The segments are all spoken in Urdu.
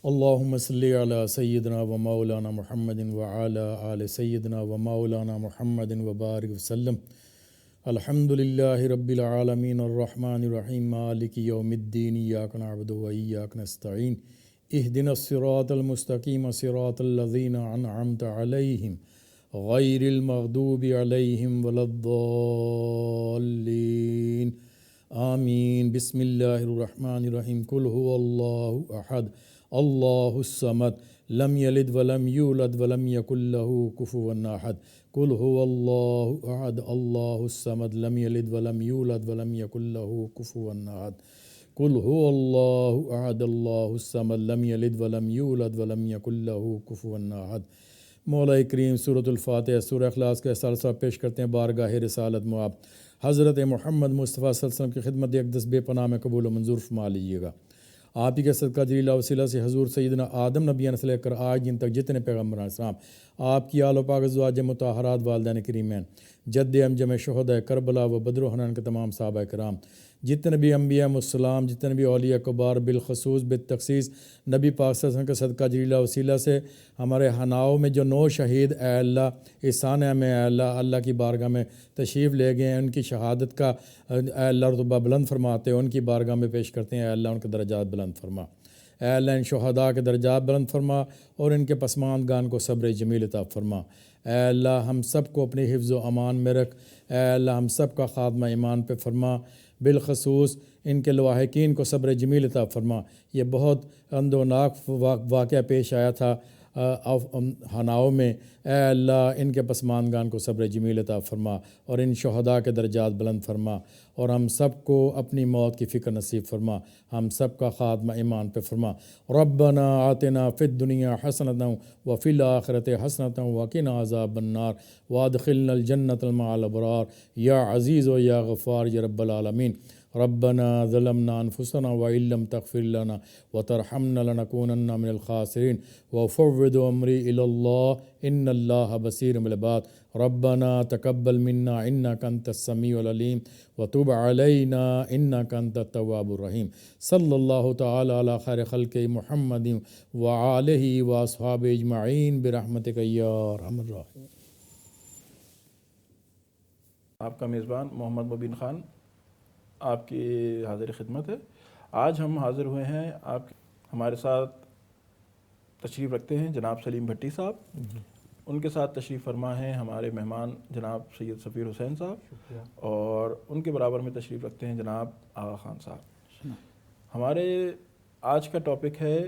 اللہم صلی علی سیدنا و مولانا محمد وعلی آل سیدنا و مولانا محمد وبارک وسلم۔ الحمدللہ رب العالمین الرحمن الرحیم مالک یوم الدین ایاک نعبد و ایاک نستعین اہدنا الصراط المستقیم صراط الذین انعمت علیہم غیر المغضوب علیہم ولا الضالین آمین۔ بسم اللہ الرحمن الرحیم قل هو اللہ احد اللہ الصمد لم یلد ولم یولد ولم یکن لہ کفوا احد۔ قل هو اللہ احد اللہ الصمد لم یلد ولم یولد ولم یکن لہ کفوا احد۔ قل هو اللہ احد اللہ الصمد لم یلد ولم یولد ولم یکن لہ کفوا احد۔ مولا کریم سورۃ الفاتحہ سورہ اخلاص کا سلسلہ پیش کرتے ہیں بارگاہ رسالت میں آپ حضرت محمد مصطفیٰ صلی اللہ علیہ وسلم کی خدمت اقدس بے پناہ میں قبول و منظور فرما لیجیے گا۔ آپ ہی کے صدقہ جلیلہ وسیلہ سے حضور سیدنا آدم نبی سے لے کر آج دن تک جتنے پیغمبران اسلام، آپ کی آل و پاک ازواج مطہرات والدین کریمین، جد امجم شہداء کربلا و بدر و حنان کے تمام صحابہ کرام، جتنے بھی انبیاء السلام، جتنے بھی اولیاء کبار بالخصوص بالتخصیص نبی پاک صلی اللہ علیہ وسلم کے صدقہ جلیلہ وسیلہ سے ہمارے حناؤ میں جو 9 شہید اے اللہ احسان میں اے اللہ کی بارگاہ میں تشریف لے گئے ہیں، ان کی شہادت کا اے اللہ رتبہ بلند فرماتے ہیں، ان کی بارگاہ میں پیش کرتے ہیں اے اللہ ان کے درجات بلند فرما، اے اللہ ان شہداء کے درجات بلند فرما اور ان کے پسماندگان کو صبر جمیل عطا فرما۔ اے اللہ ہم سب کو اپنی حفظ و امان میں رکھ، اے اللہ ہم سب کا خاتمہ ایمان پہ فرما، بالخصوص ان کے لواحقین کو صبر جمیل عطا فرما۔ یہ بہت اندوناک واقعہ پیش آیا تھا حناؤ میں، اے اللہ ان کے پسماندگان کو صبر جمیل عطا فرما اور ان شہداء کے درجات بلند فرما، اور ہم سب کو اپنی موت کی فکر نصیب فرما، ہم سب کا خاتمہ ایمان پہ فرما۔ ربنا آتنا فی الدنیا حسنۃ وفی الآخرۃ حسنۃ وقنا عذاب النار وادخلنا الجنۃ مع الابرار یا عزیز و یا غفار یا رب العالمین۔ ربنا ظلمنا انفسنا وان لم تغفر لنا وترحمنا لنكونن من الخاسرین وفوض امری الی اللہ ان اللہ بصیر بالعباد۔ ربنا تقبل منا انک انت السمیع العلیم وتب علینا انک انت التواب الرحیم۔ صلی اللہ تعالی علی خیر خلق محمد وآلہ واصحابہ اجمعین برحمتک یا ارحم الراحمین۔ آپ کا میزبان محمد مبین خان آپ کی حاضر خدمت ہے۔ آج ہم حاضر ہوئے ہیں، آپ ہمارے ساتھ تشریف رکھتے ہیں جناب سلیم بھٹی صاحب، ان کے ساتھ تشریف فرما ہیں ہمارے مہمان جناب سید سفیر حسین صاحب، اور ان کے برابر میں تشریف رکھتے ہیں جناب آغا خان صاحب۔ ہمارے آج کا ٹاپک ہے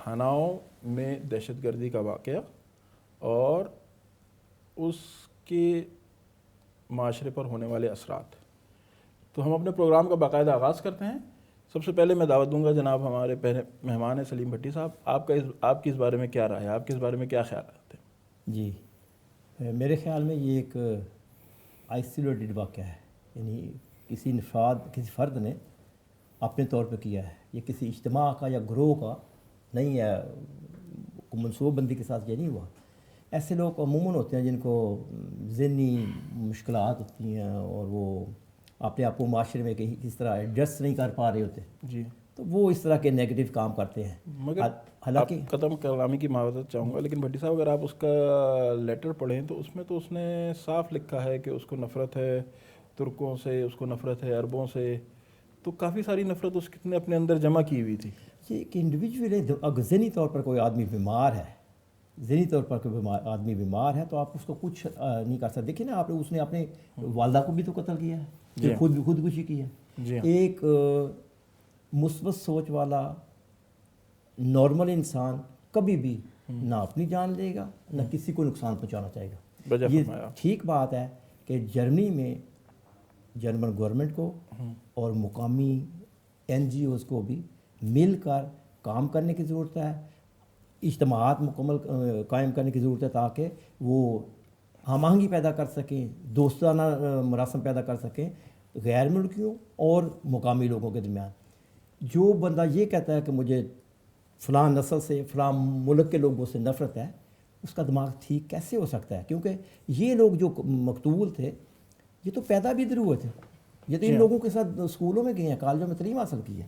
حناؤ میں دہشت گردی کا واقعہ اور اس کے معاشرے پر ہونے والے اثرات۔ تو ہم اپنے پروگرام کا باقاعدہ آغاز کرتے ہیں۔ سب سے پہلے میں دعوت دوں گا جناب ہمارے پہلے مہمان ہیں سلیم بھٹی صاحب، آپ کی اس بارے میں کیا رائے ہے، آپ کے اس بارے میں کیا خیالات ہیں؟ جی میرے خیال میں یہ ایک آئسولیٹڈ واقعہ ہے، یعنی کسی فرد نے اپنے طور پہ کیا ہے، یہ کسی اجتماع کا یا گروہ کا نہیں ہے، منصوبہ بندی کے ساتھ یہ نہیں ہوا۔ ایسے لوگ عموماً ہوتے ہیں جن کو ذہنی مشکلات ہوتی ہیں اور وہ اپنے آپ کو معاشرے میں کس طرح ایڈجسٹ نہیں کر پا رہے ہوتے جی، تو وہ اس طرح کے نیگیٹو کام کرتے ہیں۔ مگر حالانکہ قدم کلامی کی معذرت چاہوں گا، لیکن بھٹی صاحب اگر آپ اس کا لیٹر پڑھیں تو اس نے صاف لکھا ہے کہ اس کو نفرت ہے ترکوں سے، اس کو نفرت ہے عربوں سے، تو کافی ساری نفرت اس نے اپنے اندر جمع کی ہوئی تھی۔ یہ ایک انڈیویجول ہے، اگر ذہنی طور پر کوئی آدمی بیمار ہے، ذہنی طور پر کوئی آدمی بیمار ہے تو آپ اس کو کچھ نہیں کر سکتے۔ دیکھیں نا، اس نے اپنے والدہ کو بھی تو قتل کیا ہے، پھر خودکشی کی ہے۔ ایک مثبت سوچ والا نارمل انسان کبھی بھی نہ اپنی جان لے گا نہ کسی کو نقصان پہنچانا چاہے گا۔ یہ ٹھیک بات ہے کہ جرمنی میں جرمن گورنمنٹ کو اور مقامی NGOs کو بھی مل کر کام کرنے کی ضرورت ہے، اجتماعات مکمل قائم کرنے کی ضرورت ہے تاکہ وہ ہم آہنگی پیدا کر سکیں، دوستانہ مراسم پیدا کر سکیں غیر ملکیوں اور مقامی لوگوں کے درمیان۔ جو بندہ یہ کہتا ہے کہ مجھے فلاں نسل سے فلاں ملک کے لوگوں سے نفرت ہے، اس کا دماغ ٹھیک کیسے ہو سکتا ہے؟ کیونکہ یہ لوگ جو مقتول تھے یہ تو پیدا بھی ادھر ہوئے تھے، یہ تو ان لوگوں کے ساتھ اسکولوں میں گئے ہیں، کالجوں میں تعلیم حاصل کی ہے۔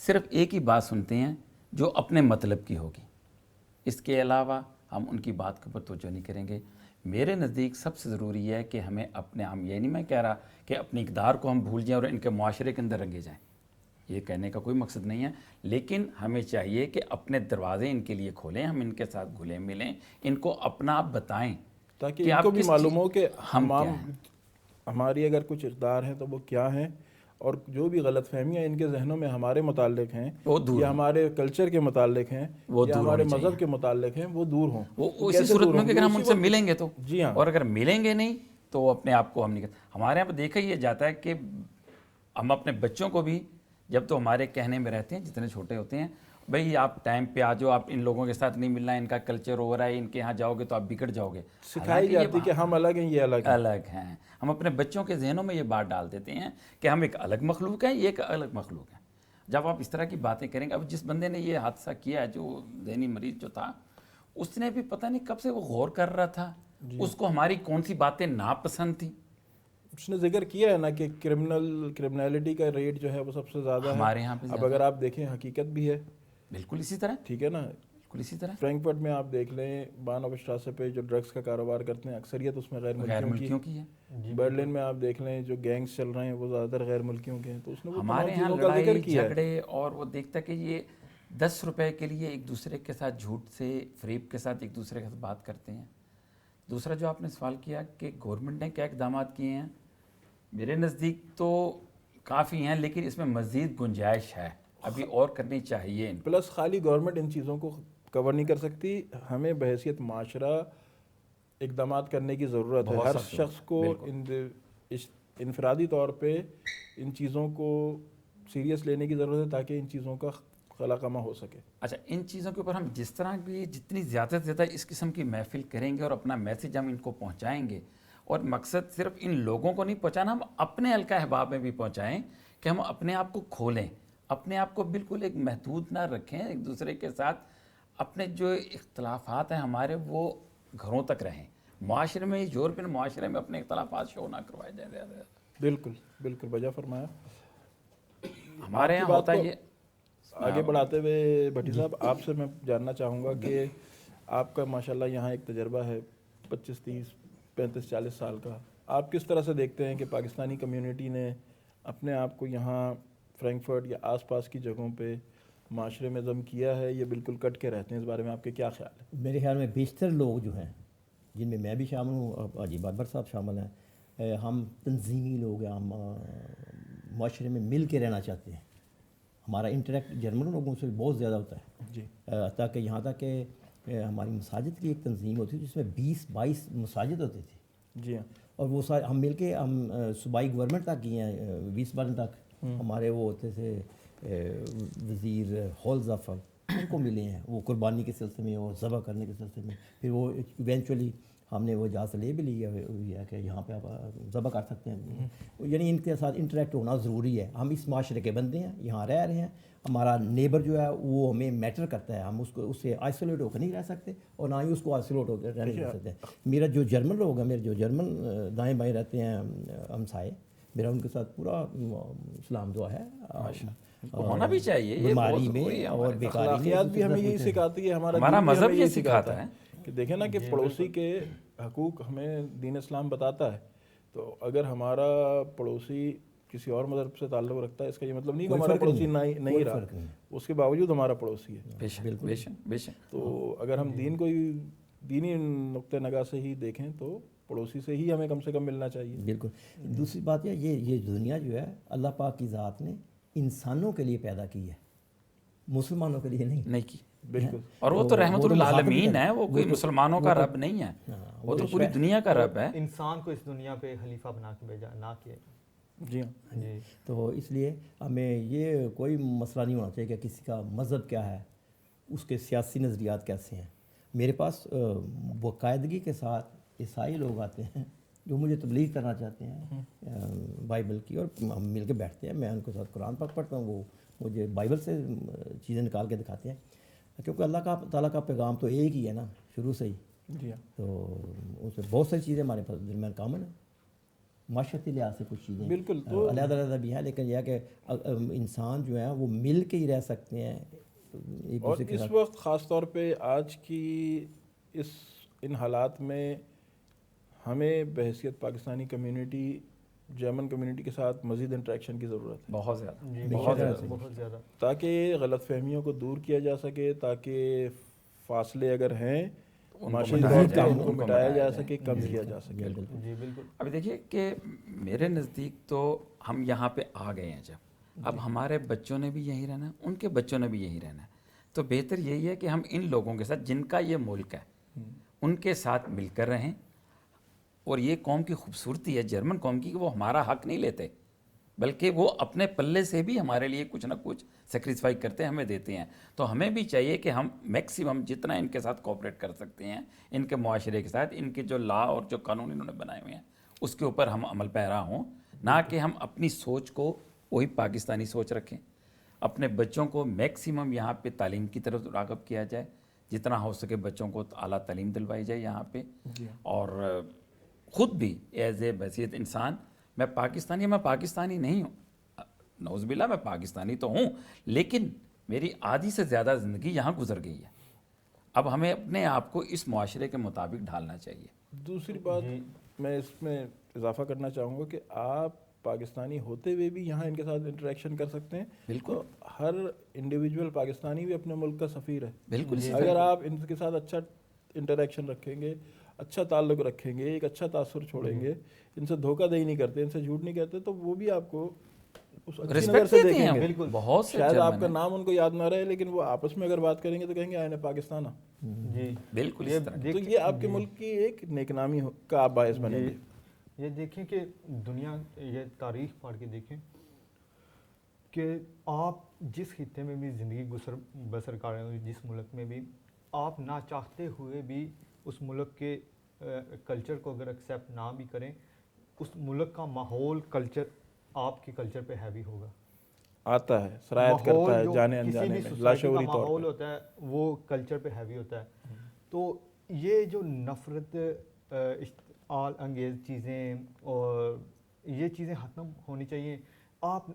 صرف ایک ہی بات سنتے ہیں جو اپنے مطلب کی ہوگی، اس کے علاوہ ہم ان کی بات کے اوپر توجہ نہیں کریں گے۔ میرے نزدیک سب سے ضروری ہے کہ ہمیں اپنے، ہم یہ نہیں میں کہہ رہا کہ اپنی اقدار کو ہم بھول جائیں اور ان کے معاشرے کے اندر رنگے جائیں، یہ کہنے کا کوئی مقصد نہیں ہے، لیکن ہمیں چاہیے کہ اپنے دروازے ان کے لیے کھولیں، ہم ان کے ساتھ گھلیں ملیں، ان کو اپنا آپ بتائیں تاکہ کہ ان آپ کو بھی کس معلوم ہو کہ ہم کیا ہیں۔ ہماری اگر کچھ اقدار ہیں تو وہ کیا ہیں، اور جو بھی غلط فہمیاں ان کے ذہنوں میں ہمارے متعلق ہیں وہ دور یا ہوں، ہمارے کلچر کے متعلق ہیں وہ یا دور ہمارے ہونی چاہیے۔ مذہب کے متعلق ہیں، وہ دور ہوں۔ وہ اسی کیسے صورت دور میں ہوں کہ گے؟ اگر ہم اسی ان سے وقت- ملیں گے تو، جی ہاں، اور اگر ملیں گے نہیں تو وہ اپنے آپ کو ہم نہیں کرتے۔ ہمارے یہاں پہ دیکھا یہ جاتا ہے کہ ہم اپنے بچوں کو بھی جب تو ہمارے کہنے میں رہتے ہیں، جتنے چھوٹے ہوتے ہیں، بھئی آپ ٹائم پہ آ جاؤ، آپ ان لوگوں کے ساتھ نہیں ملنا، ان کا کلچر ہو رہا ہے، ان کے یہاں جاؤ گے تو آپ بگڑ جاؤ گے۔ سکھائی حالانکہ یہ جاتی کہ ہم الگ ہیں، یہ الگ ہیں۔ الگ ہیں، ہم اپنے بچوں کے ذہنوں میں یہ بات ڈال دیتے ہیں کہ ہم ایک الگ مخلوق ہیں، یہ ایک الگ مخلوق ہے۔ جب آپ اس طرح کی باتیں کریں گے، اب جس بندے نے یہ حادثہ کیا ہے، جو ذہنی مریض جو تھا، اس نے بھی پتہ نہیں کب سے وہ غور کر رہا تھا، اس کو ہماری کون سی باتیں ناپسند تھیں۔ اس نے ذکر کیا ہے نا کہ کرمنالٹی کا ریٹ جو ہے وہ سب سے زیادہ ہے ہمارے یہاں پہ اب زیادہ اگر آپ دیکھیں حقیقت بھی ہے، بالکل اسی طرح، ٹھیک ہے نا۔ بالکل اسی طرح فرینکفرٹ میں آپ دیکھ لیں، بانوف اسٹراسے پہ جو ڈرگس کا کاروبار کرتے ہیں اکثریت اس میں غیر غیر ملکیوں ملکیوں کی ہے۔ کی۔ برلن میں آپ دیکھ لیں جو گینگز چل رہے ہیں وہ زیادہ تر غیر ملکیوں کے ہیں، تو اس نے وہ ہمارے تمام یہاں چیزوں کا ذکر لڑائی کیا ہے۔ جھگڑے، اور وہ دیکھتا ہے کہ یہ 10 روپے کے لیے ایک دوسرے کے ساتھ جھوٹ سے، فریب کے ساتھ ایک دوسرے کے ساتھ بات کرتے ہیں۔ دوسرا جو آپ نے سوال کیا کہ گورنمنٹ نے کیا اقدامات کیے ہیں، میرے نزدیک تو کافی ہیں، لیکن اس میں مزید گنجائش ہے، ابھی اور کرنی چاہیے ان کو۔ پلس خالی گورنمنٹ ان چیزوں کو کور نہیں کر سکتی، ہمیں بحیثیت معاشرہ اقدامات کرنے کی ضرورت ہے۔ بہت ہر سخت شخص کو انفرادی طور پہ ان چیزوں کو سیریس لینے کی ضرورت ہے تاکہ ان چیزوں کا خلا کمہ ہو سکے۔ اچھا، ان چیزوں کے اوپر ہم جس طرح بھی جتنی زیادہ سے زیادہ اس قسم کی محفل کریں گے اور اپنا میسیج ہم ان کو پہنچائیں گے، اور مقصد صرف ان لوگوں کو نہیں پہنچانا، ہم اپنے حلقہ احباب میں بھی پہنچائیں کہ ہم اپنے آپ کو کھولیں، اپنے آپ کو بالکل ایک محدود نہ رکھیں، ایک دوسرے کے ساتھ اپنے جو اختلافات ہیں ہمارے وہ گھروں تک رہیں۔ معاشرے میں، یورپین معاشرے میں اپنے اختلافات شو نہ کروائے جائیں زیادہ سے زیادہ۔ بالکل بالکل بجا فرمایا۔ ہمارے آپ یہاں کی بات ہوتا ہے کو یہ، آگے بڑھاتے ہوئے بھٹی صاحب آپ سے میں جاننا چاہوں گا کہ آپ کا ماشاءاللہ یہاں ایک تجربہ ہے 25 30 35 40 سال کا، آپ کس طرح سے دیکھتے ہیں کہ پاکستانی کمیونٹی نے اپنے آپ کو یہاں فرینکفرٹ یا آس پاس کی جگہوں پہ معاشرے میں ضم کیا ہے، یہ بالکل کٹ کے رہتے ہیں؟ اس بارے میں آپ کے کیا خیال ہے؟ میرے خیال میں بیشتر لوگ جو ہیں، جن میں بھی شامل ہوں، حاجی بابر صاحب شامل ہیں، ہم تنظیمی لوگ ہیں، ہم معاشرے میں مل کے رہنا چاہتے ہیں۔ ہمارا انٹریکٹ جرمن لوگوں سے بہت زیادہ ہوتا ہے، جی تاکہ یہاں تک کہ ہماری مساجد کی ایک تنظیم ہوتی تھی جس میں 20-22 مساجد ہوتی تھی، جی ہاں، اور وہ سارے ہم مل کے ہم صوبائی گورنمنٹ تک گئے ہیں، 20 تک ہمارے وہ ہوتے تھے وزیر ہال ظفر، ان کو ملے ہیں، وہ قربانی کے سلسلے میں اور ذبح کرنے کے سلسلے میں، پھر وہ ایونچولی ہم نے وہ اجازت لے بھی لی ہے کہ یہاں پہ آپ ذبح کر سکتے ہیں، یعنی ان کے ساتھ انٹریکٹ ہونا ضروری ہے۔ ہم اس معاشرے کے بندے ہیں، یہاں رہ رہے ہیں، ہمارا نیبر جو ہے وہ ہمیں میٹر کرتا ہے، ہم اس سے آئسولیٹ ہو کر نہیں رہ سکتے اور نہ ہی اس کو آئسولیٹ ہو کر رہنے دے سکتے۔ میرا جو جرمن لوگ ہیں، میرے جو جرمن دائیں بائیں رہتے ہیں ہمسائے، میرا ان کے ساتھ پورا سلام دعا ہے، ہونا بھی چاہیے، یہ بیماری میں اور بیکاری میں۔ اخلاقیات بھی ہمیں یہی سکھاتی ہے، ہمارا ہمارا دین بھی مذہب ہمیں یہ یہی سکھاتا ہے کہ دیکھیں نا کہ پڑوسی کے حقوق ہمیں دین اسلام بتاتا ہے، تو اگر ہمارا پڑوسی کسی اور مذہب سے تعلق رکھتا ہے، اس کا یہ مطلب نہیں کہ ہمارا پڑوسی نہیں رہا، اس کے باوجود ہمارا پڑوسی ہے۔ بے شک بے شک بے شک۔ تو اگر ہم دین کو دینی نقطہ نگاہ سے ہی دیکھیں تو پڑوسی سے ہی ہمیں کم سے کم ملنا چاہیے۔ بالکل۔ دوسری بات یہ دنیا جو ہے اللہ پاک کی ذات نے انسانوں کے لیے پیدا کی ہے، مسلمانوں کے لیے نہیں کی، بالکل۔ اور وہ تو رحمت للعالمین ہے، وہ کوئی مسلمانوں کا رب نہیں ہے، وہ تو پوری دنیا کا رب ہے۔ انسان کو اس دنیا پہ خلیفہ بنا کے بھیجا، نہ کہ جی ہاں، جی۔ تو اس لیے ہمیں یہ کوئی مسئلہ نہیں ہونا چاہیے کہ کسی کا مذہب کیا ہے، اس کے سیاسی نظریات کیسے ہیں۔ میرے پاس باقاعدگی کے ساتھ عیسائی لوگ آتے ہیں جو مجھے تبلیغ کرنا چاہتے ہیں بائبل کی، اور ہم مل کے بیٹھتے ہیں، میں ان کے ساتھ قرآن پاک پڑھتا ہوں، وہ مجھے بائبل سے چیزیں نکال کے دکھاتے ہیں، کیونکہ اللہ تعالیٰ کا پیغام تو ایک ہی ہے نا شروع سے ہی، جی ہاں، تو اس میں بہت ساری چیزیں ہمارے پاس درمیان کامن ہیں، معاشرتی لحاظ سے کچھ چیزیں بالکل تو علیحدہ بھی ہیں، لیکن یہ کہ انسان جو ہیں وہ مل کے ہی رہ سکتے ہیں ایک اور دوسرے کے اس ساتھ. وقت خاص طور پہ آج کی ان حالات میں ہمیں بحیثیت پاکستانی کمیونٹی جرمن کمیونٹی کے ساتھ مزید انٹریکشن کی ضرورت ہے، بہت زیادہ. جی بہت بہت زیادہ. تاکہ غلط فہمیوں کو دور کیا جا سکے، تاکہ فاصلے اگر ہیں معاشی طور پہ ان کو مٹایا جا سکے، کم کیا جا سکے. جی بالکل. ابھی دیکھیے کہ میرے نزدیک تو ہم یہاں پہ آ گئے ہیں جب، اب ہمارے بچوں نے بھی یہیں رہنا ہے، ان کے بچوں نے بھی یہیں رہنا ہے، تو بہتر یہی ہے کہ ہم ان لوگوں کے ساتھ جن کا یہ ملک ہے ان کے ساتھ مل کر رہیں. اور یہ قوم کی خوبصورتی ہے جرمن قوم کی کہ وہ ہمارا حق نہیں لیتے، بلکہ وہ اپنے پلے سے بھی ہمارے لیے کچھ نہ کچھ سیکریفائی کرتے ہیں، ہمیں دیتے ہیں. تو ہمیں بھی چاہیے کہ ہم میکسیمم جتنا ان کے ساتھ کوآپریٹ کر سکتے ہیں، ان کے معاشرے کے ساتھ، ان کے جو لا اور جو قانون انہوں نے بنائے ہوئے ہیں اس کے اوپر ہم عمل پیرا ہوں، نہ کہ ہم اپنی سوچ کو وہی پاکستانی سوچ رکھیں. اپنے بچوں کو میکسیمم یہاں پہ تعلیم کی طرف راغب کیا جائے، جتنا ہو سکے بچوں کو اعلیٰ تعلیم دلوائی جائے یہاں پہ. اور خود بھی ایز اے بحیثیت انسان میں پاکستانی نہیں ہوں، نعوذ باللہ میں پاکستانی تو ہوں، لیکن میری آدھی سے زیادہ زندگی یہاں گزر گئی ہے. اب ہمیں اپنے آپ کو اس معاشرے کے مطابق ڈھالنا چاہیے. دوسری بات میں اس میں اضافہ کرنا چاہوں گا کہ آپ پاکستانی ہوتے ہوئے بھی یہاں ان کے ساتھ انٹریکشن کر سکتے ہیں. بالکل. تو ہر انڈیویجول پاکستانی بھی اپنے ملک کا سفیر ہے. بالکل. اگر آپ ان کے ساتھ اچھا انٹریکشن رکھیں گے، اچھا تعلق رکھیں گے، ایک اچھا تاثر چھوڑیں گے، ان سے دھوکہ دہی نہیں کرتے، ان سے جھوٹ نہیں کہتے، تو وہ بھی آپ کو اس اچھی نظر سے دیکھیں گے. بالکل. بہت سے شاید آپ کا نام ان کو یاد نہ رہے، لیکن وہ آپس میں اگر بات کریں گے تو کہیں گے آئین پاکستان. جی بالکل. تو یہ آپ کے ملک کی ایک نیک نامی کا آپ باعث بنیں گے. یہ دیکھیں کہ دنیا، یہ تاریخ پڑھ کے دیکھیں کہ آپ جس خطے میں بھی زندگی بسر کر رہے ہو، جس ملک میں بھی، آپ نہ چاہتے ہوئے بھی اس ملک کے کلچر کو اگر ایکسیپٹ نہ بھی کریں، اس ملک کا ماحول کلچر آپ کے کلچر پہ ہیوی ہوگا، آتا ہے، سرایت کرتا ہے جانے انجانے میں، کسی بھی لاشعوری طور ماحول پہ ہوتا ہے وہ کلچر پہ ہیوی ہوتا ہے. تو یہ جو نفرت اشتعال انگیز چیزیں اور یہ چیزیں ختم ہونی چاہیے. آپ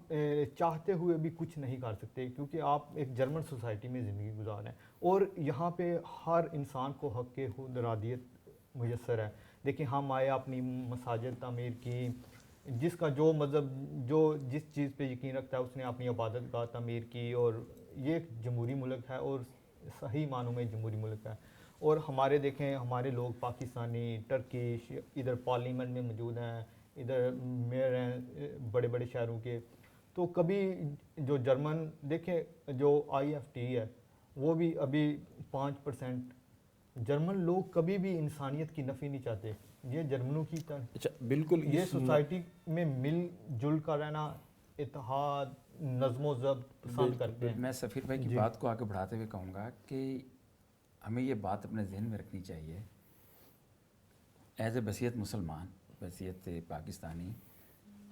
چاہتے ہوئے بھی کچھ نہیں کر سکتے کیونکہ آپ ایک جرمن سوسائٹی میں زندگی گزار رہے ہیں اور یہاں پہ ہر انسان کو حق خود ارادیت میسر ہے. دیکھیں ہم آئے اپنی مساجد تعمیر کی، جس کا جو مذہب جو جس چیز پہ یقین رکھتا ہے اس نے اپنی عبادت گاہ تعمیر کی، اور یہ ایک جمہوری ملک ہے اور صحیح معنوں میں جمہوری ملک ہے. اور ہمارے دیکھیں ہمارے لوگ پاکستانی، ٹرکش، ادھر پارلیمنٹ میں موجود ہیں، ادھر میئر ہیں بڑے بڑے شہروں کے. تو کبھی جو جرمن دیکھیں جو IFT ہے وہ بھی ابھی 5%، جرمن لوگ کبھی بھی انسانیت کی نفی نہیں چاہتے. یہ جرمنوں کی اچھا بالکل یہ سوسائٹی میں مل جل کر رہنا، اتحاد، نظم و ضبط پسند کرتے ہیں. میں سفیر بھائی کی بات کو آگے بڑھاتے ہوئے کہوں گا کہ ہمیں یہ بات اپنے ذہن میں رکھنی چاہیے ایز اے بحیثیت مسلمان، بحیثیت پاکستانی،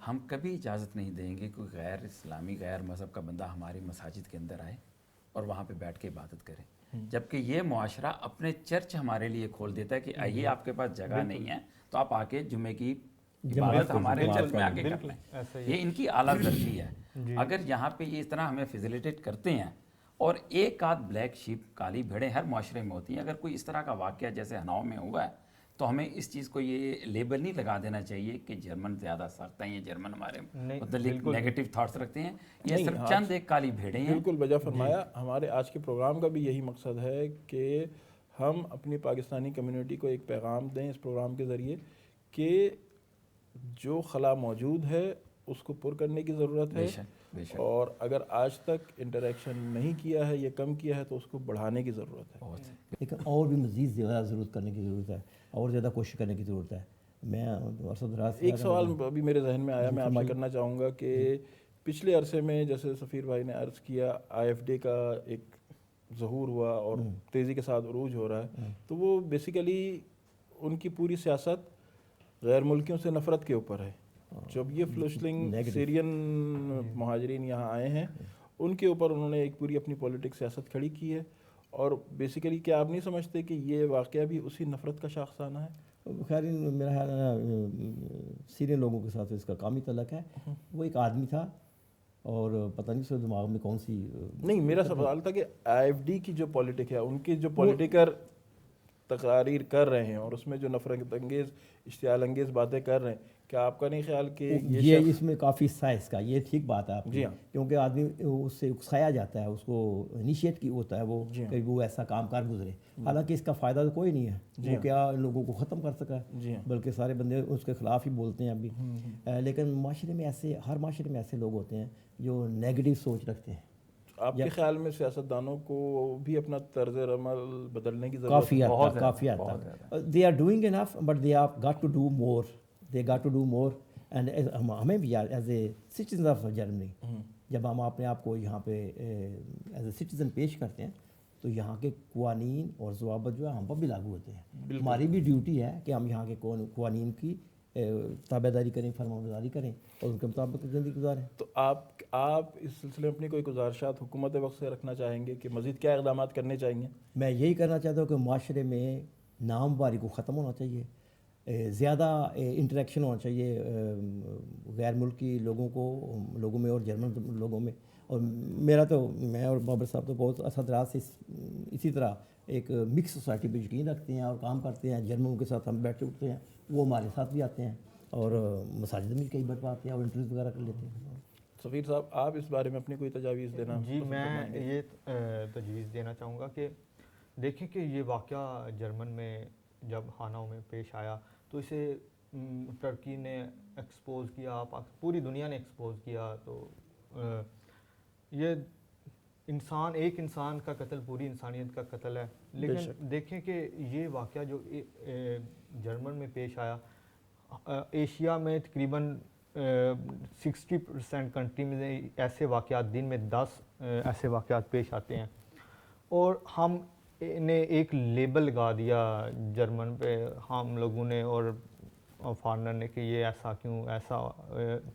ہم کبھی اجازت نہیں دیں گے کوئی غیر اسلامی غیر مذہب کا بندہ ہماری مساجد کے اندر آئے اور وہاں پہ بیٹھ کے عبادت کرے. جبکہ یہ معاشرہ اپنے چرچ ہمارے لیے کھول دیتا ہے کہ آئیے آپ کے پاس جگہ نہیں ہے تو آپ آ کے جمعے کی عبادت ہمارے چرچ میں آ کے کر لیں. یہ ان کی اعلیٰ ترجیح ہے. اگر یہاں پہ یہ اس طرح ہمیں فیسیلیٹیٹ کرتے ہیں، اور ایک آدھ بلیک شیپ، کالی بھیڑیں ہر معاشرے میں ہوتی ہیں، اگر کوئی اس طرح کا واقعہ جیسے ہناؤ میں ہوا ہے تو ہمیں اس چیز کو یہ لیبل نہیں لگا دینا چاہیے کہ جرمن زیادہ سخت ہیں، یہ جرمن ہمارے متعلق نیگیٹو تھاٹس رکھتے ہیں. یہ صرف چند ایک کالی بھیڑیں ہیں. بالکل بجا فرمایا. ہمارے آج کے پروگرام کا بھی یہی مقصد ہے کہ ہم اپنی پاکستانی کمیونٹی کو ایک پیغام دیں اس پروگرام کے ذریعے کہ جو خلا موجود ہے اس کو پر کرنے کی ضرورت ہے، اور اگر آج تک انٹریکشن نہیں کیا ہے یا کم کیا ہے تو اس کو بڑھانے کی ضرورت ہے. لیکن اور بھی مزید زیادہ ضرورت کرنے کی ضرورت ہے، اور زیادہ کوشش کرنے کی ضرورت ہے. میں ایک سوال ابھی میرے ذہن میں آیا، میں آپ سے کرنا چاہوں گا کہ پچھلے عرصے میں جیسے سفیر بھائی نے عرض کیا IFD کا ایک ظہور ہوا اور تیزی کے ساتھ عروج ہو رہا ہے، تو وہ بیسیکلی ان کی پوری سیاست غیر ملکیوں سے نفرت کے اوپر ہے. جب یہ فلسطینی سیرین مہاجرین یہاں آئے ہیں ان کے اوپر انہوں نے ایک پوری اپنی پولیٹک سیاست کھڑی کی ہے، اور بیسیکلی کیا آپ نہیں سمجھتے کہ یہ واقعہ بھی اسی نفرت کا شاخسانہ ہے؟ خیر میرا خیال ہے سینئر لوگوں کے ساتھ اس کا کام ہی تعلق ہے. وہ ایک آدمی تھا اور پتہ نہیں اس کے دماغ میں کون سی نہیں، میرا سوال تھا کہ آئی ایف ڈی کی جو پولیٹک ہے، ان کی جو پولیٹیکر تقاریر کر رہے ہیں اور اس میں جو نفرت انگیز اشتعال انگیز باتیں کر رہے ہیں، کیا آپ کا نہیں خیال کہ یہ اس میں کافی حصہ ہے اس کا؟ یہ ٹھیک بات ہے آپ کی. جی ہاں. کیونکہ آدمی اس سے اکسایا جاتا ہے، اس کو انیشیٹ کی ہوتا ہے وہ کہ وہ ایسا کام کر گزرے. حالانکہ اس کا فائدہ تو کوئی نہیں ہے. وہ کیا ان لوگوں کو ختم کر سکا ہے، بلکہ سارے بندے اس کے خلاف ہی بولتے ہیں ابھی. لیکن معاشرے میں ایسے، ہر معاشرے میں ایسے لوگ ہوتے ہیں جو نیگیٹو سوچ رکھتے ہیں. آپ کے خیال میں سیاستدانوں کو بھی اپنا طرز عمل بدلنے کی ضرورت کافی ہے؟ کافی حد تک they are doing enough but they are got to do more. They got to do more. And ہمیں بھی as a citizen of Germany جب ہم اپنے آپ کو یہاں پہ ایز اے سٹیزن پیش کرتے ہیں تو یہاں کے قوانین اور ضوابط جو ہے ہم پر بھی لاگو ہوتے ہیں. ہماری بھی ڈیوٹی ہے کہ ہم یہاں کے قوانین کی تابع داری کریں، فرمانبرداری کریں اور ان کے مطابق زندگی گزاریں. تو آپ اس سلسلے میں اپنی کوئی گزارشات حکومت وقت سے رکھنا چاہیں گے کہ مزید کیا اقدامات کرنے چاہیے؟ میں یہی کرنا چاہتا ہوں کہ معاشرے میں نامواری کو ختم ہونا چاہیے. زیادہ انٹریکشن ہونا چاہیے غیر ملکی لوگوں میں اور جرمن لوگوں میں. اور میرا تو، میں اور بابر صاحب تو بہت اثر دراز سے اسی طرح ایک مکس سوسائٹی پہ یقین رکھتے ہیں اور کام کرتے ہیں. جرمنوں کے ساتھ ہم بیٹھے اٹھتے ہیں، وہ ہمارے ساتھ بھی آتے ہیں اور مساجد میں کئی بار آتے ہیں اور انٹرویوز وغیرہ کر لیتے ہیں. سفیر صاحب، آپ اس بارے میں اپنی کوئی تجاویز دینا؟ جی، میں یہ تجویز دینا چاہوں گا کہ دیکھیں کہ یہ واقعہ جرمن میں جب ہاناؤ میں پیش آیا تو اسے ترکی نے ایکسپوز کیا، پوری دنیا نے ایکسپوز کیا. تو یہ ایک انسان کا قتل پوری انسانیت کا قتل ہے. لیکن دیکھیں کہ یہ واقعہ جو جرمن میں پیش آیا، ایشیا میں تقریباً 60% کنٹری میں ایسے واقعات، دن میں 10 ایسے واقعات پیش آتے ہیں اور ہم نے ایک لیبل لگا دیا جرمن پہ ہم لوگوں نے اور فارنر نے کہ یہ ایسا کیوں، ایسا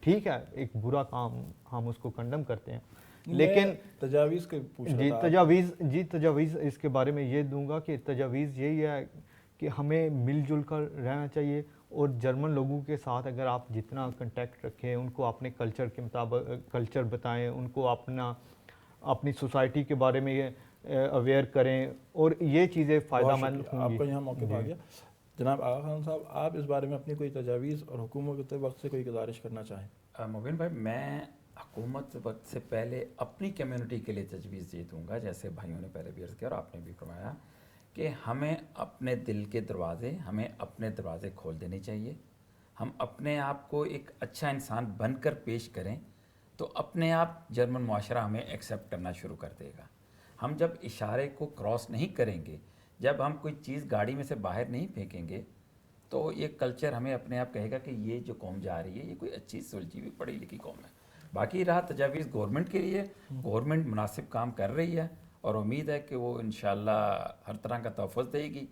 ٹھیک ہے ایک برا کام، ہم اس کو کنڈم کرتے ہیں. لیکن تجاویز کے تجاویز اس کے بارے میں یہ دوں گا کہ تجاویز یہی ہے کہ ہمیں مل جل کر رہنا چاہیے اور جرمن لوگوں کے ساتھ اگر آپ جتنا کنٹیکٹ رکھیں، ان کو اپنے کلچر کے مطابق کلچر بتائیں، ان کو اپنی سوسائٹی کے بارے میں اویئر کریں اور یہ چیزیں فائدہ مند ہوں گی. آپ کا یہاں موقف آ گیا. جناب آغا خان صاحب، آپ اس بارے میں اپنی کوئی تجاویز اور حکومت وقت سے کوئی گزارش کرنا چاہیں؟ مبین بھائی، میں حکومت وقت سے پہلے اپنی کمیونٹی کے لیے تجویز یہ دوں گا، جیسے بھائیوں نے پہلے بھی عرض کیا اور آپ نے بھی فرمایا کہ ہمیں اپنے دل کے دروازے، ہمیں اپنے دروازے کھول دینے چاہیے. ہم اپنے آپ کو ایک اچھا انسان بن کر پیش کریں تو اپنے آپ جرمن معاشرہ ہمیں ایکسیپٹ کرنا شروع کر دے گا. ہم جب اشارے کو کراس نہیں کریں گے، جب ہم کوئی چیز گاڑی میں سے باہر نہیں پھینکیں گے تو یہ کلچر ہمیں اپنے آپ کہے گا کہ یہ جو قوم جا رہی ہے یہ کوئی اچھی سلجھی ہوئی پڑھی لکھی قوم ہے. باقی رہا تجاویز گورنمنٹ کے لیے، گورنمنٹ مناسب کام کر رہی ہے اور امید ہے کہ وہ انشاءاللہ ہر طرح کا تحفظ دے گی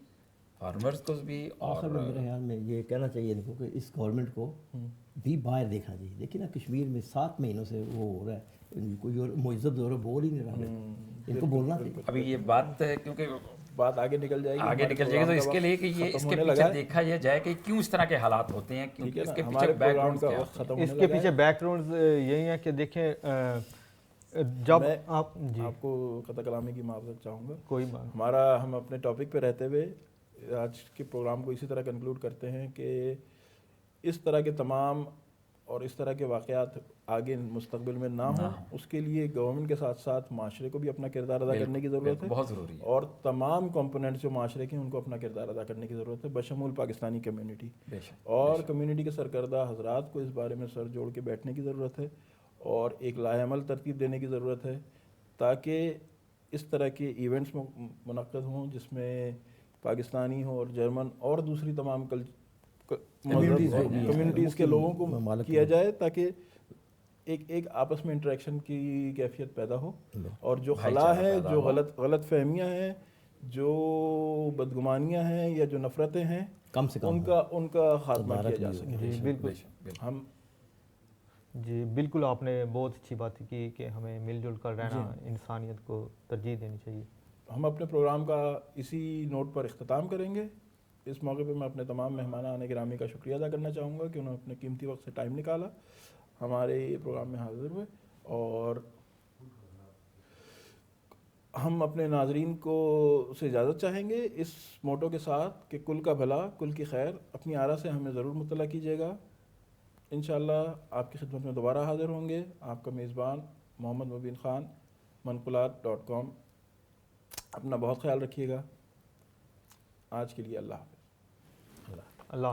فارمرز کو بھی. اور میرے خیال میں یہ کہنا چاہیے ان کو کہ اس گورنمنٹ کو بھی باہر دیکھنا چاہیے. دیکھیں نا کشمیر میں 7 مہینوں سے وہ ہو رہا ہے، کوئی اور معزز دور بول ہی نہیں رہا. ان کو بولنا چاہیے. ابھی یہ بات کیونکہ بات آگے نکل جائے گی تو اس کے لیے کہ یہ اس کے پیچھے دیکھا یہ جائے کہ کیوں اس طرح کے حالات ہوتے ہیں، کیونکہ اس کے پیچھے بیک گراؤنڈ کیا ہے. اس کے پیچھے بیک گراؤنڈ یہی ہے کہ دیکھیں جب آپ کو خطا کلامی کی معذرت چاہوں گا. کوئی بات. ہم اپنے ٹاپک پہ رہتے ہوئے آج کے پروگرام کو اسی طرح کنکلوڈ کرتے ہیں کہ اس طرح کے تمام اور اس طرح کے واقعات آگے مستقبل میں نہ ہوں، اس کے لیے گورنمنٹ کے ساتھ ساتھ معاشرے کو بھی اپنا کردار ادا کرنے کی ضرورت ہے. بہت ضروری ہے. اور تمام کمپوننٹس جو معاشرے کے ہیں ان کو اپنا کردار ادا کرنے کی ضرورت ہے، بشمول پاکستانی کمیونٹی. اور کمیونٹی کے سرکردہ حضرات کو اس بارے میں سر جوڑ کے بیٹھنے کی ضرورت ہے اور ایک لائحہ عمل ترتیب دینے کی ضرورت ہے تاکہ اس طرح کے ایونٹس منعقد ہوں جس میں پاکستانی ہو اور جرمن اور دوسری تمام کمیونٹیز کے لوگوں کو کیا جائے تاکہ ایک آپس میں انٹریکشن کی کیفیت پیدا ہو اور جو خلا ہے، جو غلط فہمیاں ہیں، جو بدگمانیاں ہیں یا جو نفرتیں ہیں کم سے کم ان کا خاتمہ کیا جا سکے. جی بالکل. جی بالکل، آپ نے بہت اچھی بات کی کہ ہمیں مل جل کر رہنا، انسانیت کو ترجیح دینی چاہیے. ہم اپنے پروگرام کا اسی نوٹ پر اختتام کریں گے. اس موقع پہ میں اپنے تمام مہمانان گرامی کا شکریہ ادا کرنا چاہوں گا کہ انہوں نے اپنے قیمتی وقت سے ٹائم نکالا، ہمارے پروگرام میں حاضر ہوئے، اور ہم اپنے ناظرین کو سے اجازت چاہیں گے اس موٹو کے ساتھ کہ کل کا بھلا کل کی خیر، اپنی آرا سے ہمیں ضرور مطلع کیجیے گا۔ انشاءاللہ آپ کی خدمت میں دوبارہ حاضر ہوں گے۔ آپ کا میزبان محمد مبین خان، منقولات.com۔ اپنا بہت خیال رکھیے گا۔ آج کے لیے اللہ حافظ۔ اللہ